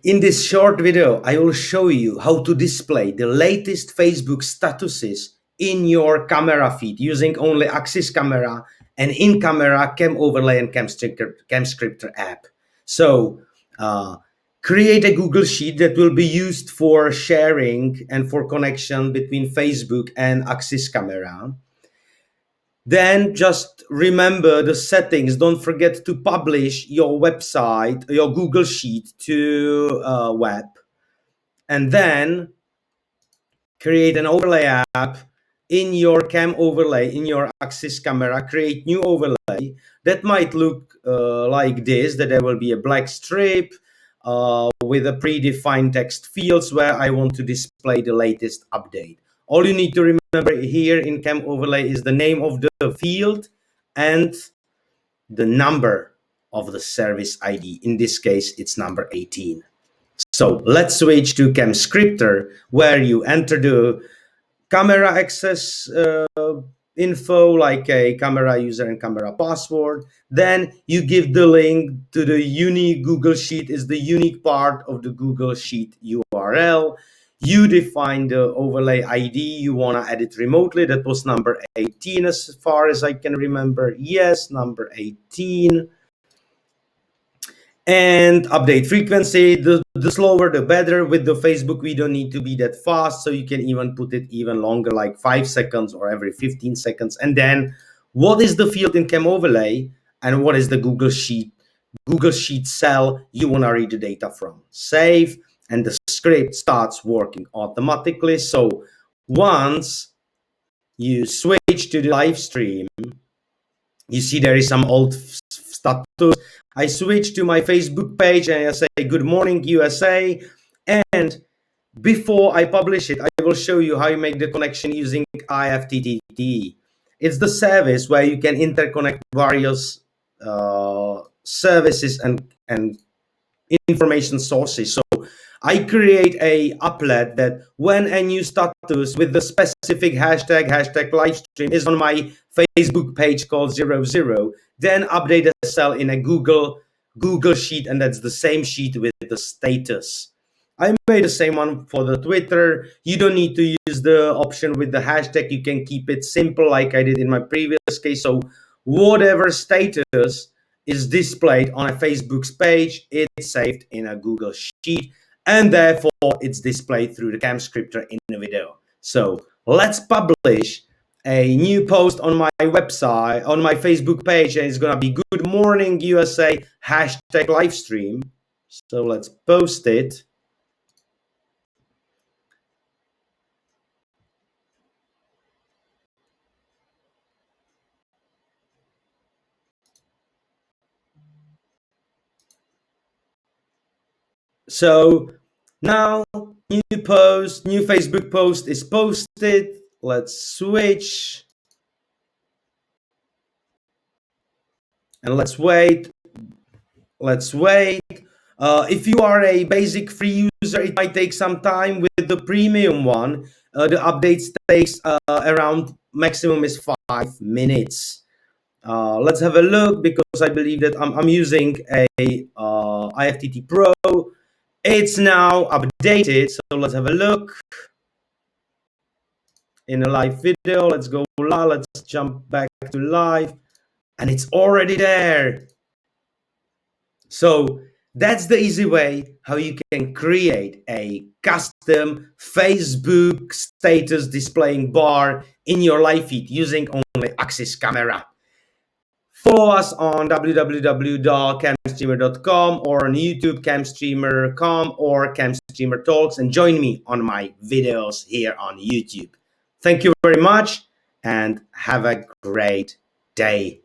In this short video, I will show you how to display the latest Facebook statuses in your camera feed using only Axis Camera and in-camera CamOverlay and CamScripter app. So create a Google Sheet that will be used for sharing and for connection between Facebook and Axis Camera. Then just remember the settings. Don't forget to publish your website, your Google Sheet to web. And then create an overlay app in your CamOverlay, in your Axis Camera. Create new overlay that might look like this, that there will be a black strip with a predefined text fields where I want to display the latest update. All you need to remember here in CamOverlay is the name of the field and the number of the service ID. In this case, it's number 18. So let's switch to CamScripter, where you enter the camera access info, like a camera user and camera password. Then you give the link to the unique Google Sheet, is the unique part of the Google Sheet URL. You define the overlay ID you want to edit remotely. That was number 18 as far as I can remember. Yes, number 18. And update frequency, the slower the better. With the Facebook, we don't need to be that fast, so you can even put it even longer, like 5 seconds or every 15 seconds. And then what is the field in CamOverlay and what is the Google Sheet cell you want to read the data from. Save, and the script starts working automatically. So once you switch to the live stream, you see there is some old status. I switch to my Facebook page and I say, "Good morning, USA." And before I publish it, I will show you how you make the connection using IFTTT. It's the service where you can interconnect various services and information sources. So I create a applet that when a new status with the specific hashtag livestream is on my Facebook page called 00, then update a cell in a Google Sheet, and that's the same sheet with the status. I made the same one for the Twitter. You don't need to use the option with the hashtag. You can keep it simple like I did in my previous case. So whatever status is displayed on a Facebook's page, it's saved in a Google Sheet, and therefore it's displayed through the CamScripter in the video. So let's publish a new post on my website, on my Facebook page, and it's gonna be "Good morning, USA, hashtag livestream." So let's post it. So now new Facebook post is posted. Let's switch and let's wait. If you are a basic free user, it might take some time. With the premium one, the updates takes around maximum is 5 minutes. Let's have a look, because I believe that I'm using a IFTTT Pro. It's now updated, so let's have a look in a live video. Let's go live. Let's jump back to live, and it's already there. So that's the easy way how you can create a custom Facebook status displaying bar in your live feed using only Axis Camera. Follow us on www.camstreamer.com or on YouTube, CamStreamer.com or CamStreamer Talks, and join me on my videos here on YouTube. Thank you very much and have a great day.